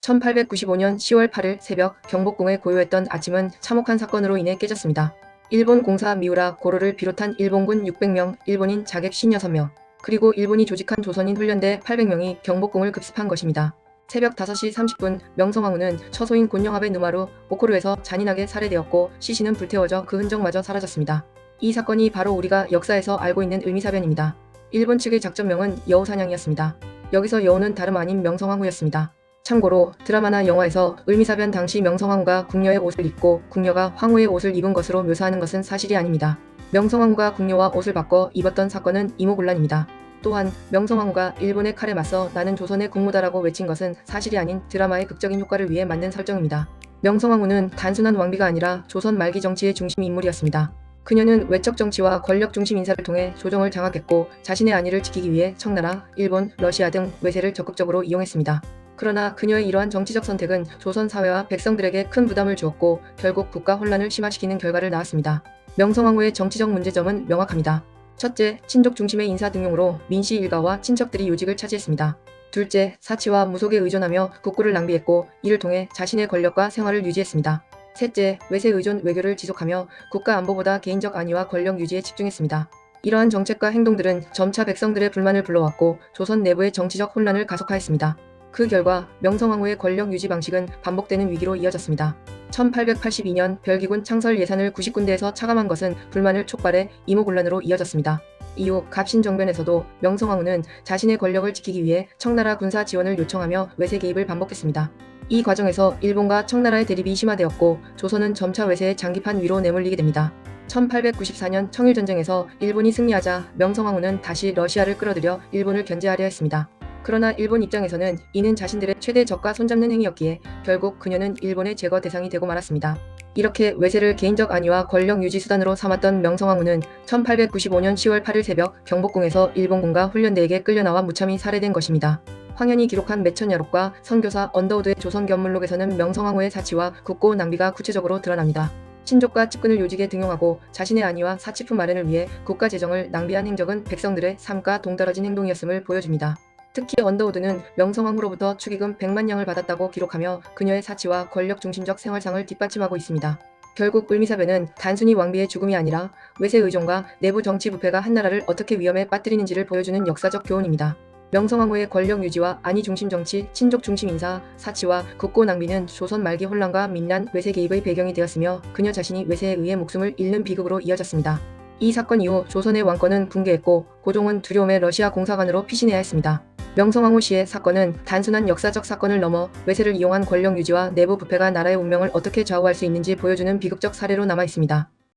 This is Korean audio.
1895년 10월 8일 새벽 경복궁에 고요했던 아침은 참혹한 사건으로 인해 깨졌습니다. 일본 공사 미우라 고로를 비롯한 일본군 600명, 일본인 자객 56명, 그리고 일본이 조직한 조선인 훈련대 800명이 경복궁을 급습한 것입니다. 새벽 5시 30분 명성황후는 처소인 곤영합의 누마루 오코루에서 잔인하게 살해되었고 시신은 불태워져 그 흔적마저 사라졌습니다. 이 사건이 바로 우리가 역사에서 알고 있는 을미사변입니다. 일본 측의 작전명은 여우사냥이었습니다. 여기서 여우는 다름 아닌 명성황후였습니다. 참고로 드라마나 영화에서 을미사변 당시 명성황후가 궁녀의 옷을 입고 궁녀가 황후의 옷을 입은 것으로 묘사하는 것은 사실이 아닙니다. 명성황후가 궁녀와 옷을 바꿔 입었던 사건은 이모군란입니다. 또한 명성황후가 일본의 칼에 맞서 나는 조선의 국무다라고 외친 것은 사실이 아닌 드라마의 극적인 효과를 위해 만든 설정입니다. 명성황후는 단순한 왕비가 아니라 조선 말기 정치의 중심 인물이었습니다. 그녀는 외적 정치와 권력 중심 인사를 통해 조정을 장악했고 자신의 안위를 지키기 위해 청나라, 일본, 러시아 등 외세를 적극적으로 이용했습니다. 그러나 그녀의 이러한 정치적 선택은 조선 사회와 백성들에게 큰 부담을 주었고 결국 국가 혼란을 심화시키는 결과를 낳았습니다. 명성황후의 정치적 문제점은 명확합니다. 첫째, 친족 중심의 인사 등용으로 민씨 일가와 친척들이 요직을 차지했습니다. 둘째, 사치와 무속에 의존하며 국고를 낭비했고 이를 통해 자신의 권력과 생활을 유지했습니다. 셋째, 외세 의존 외교를 지속하며 국가 안보보다 개인적 안위와 권력 유지에 집중했습니다. 이러한 정책과 행동들은 점차 백성들의 불만을 불러왔고 조선 내부의 정치적 혼란을 가속화했습니다. 그 결과 명성황후의 권력 유지 방식은 반복되는 위기로 이어졌습니다. 1882년 별기군 창설 예산을 90군데에서 차감한 것은 불만을 촉발해 이모군란으로 이어졌습니다. 이후 갑신정변에서도 명성황후는 자신의 권력을 지키기 위해 청나라 군사 지원을 요청하며 외세 개입을 반복했습니다. 이 과정에서 일본과 청나라의 대립이 심화되었고 조선은 점차 외세의 장기판 위로 내몰리게 됩니다. 1894년 청일전쟁에서 일본이 승리하자 명성황후는 다시 러시아를 끌어들여 일본을 견제하려 했습니다. 그러나 일본 입장에서는 이는 자신들의 최대 적과 손잡는 행위였기에 결국 그녀는 일본의 제거 대상이 되고 말았습니다. 이렇게 외세를 개인적 안위와 권력 유지 수단으로 삼았던 명성황후는 1895년 10월 8일 새벽 경복궁에서 일본군과 훈련대에게 끌려나와 무참히 살해된 것입니다. 황현이 기록한 매천야록과 선교사 언더우드의 조선견문록에서는 명성황후의 사치와 국고 낭비가 구체적으로 드러납니다. 친족과 측근을 요직에 등용하고 자신의 안위와 사치품 마련을 위해 국가 재정을 낭비한 행적은 백성들의 삶과 동떨어진 행동이었음을 보여줍니다. 특히 언더우드는 명성황후로부터 축의금 100만 냥을 받았다고 기록하며 그녀의 사치와 권력 중심적 생활상을 뒷받침하고 있습니다. 결국 을미사변은 단순히 왕비의 죽음이 아니라 외세 의존과 내부 정치 부패가 한나라를 어떻게 위험에 빠뜨리는지를 보여주는 역사적 교훈입니다. 명성황후의 권력 유지와 안위 중심 정치, 친족 중심 인사, 사치와 국고 낭비는 조선 말기 혼란과 민난, 외세 개입의 배경이 되었으며 그녀 자신이 외세에 의해 목숨을 잃는 비극으로 이어졌습니다. 이 사건 이후 조선의 왕권은 붕괴했고 고종은 두려움에 러시아 공사관으로 피신해야 했습니다. 명성황후 씨의 사건은 단순한 역사적 사건을 넘어 외세를 이용한 권력 유지와 내부 부패가 나라의 운명을 어떻게 좌우할 수 있는지 보여주는 비극적 사례로 남아 있습니다.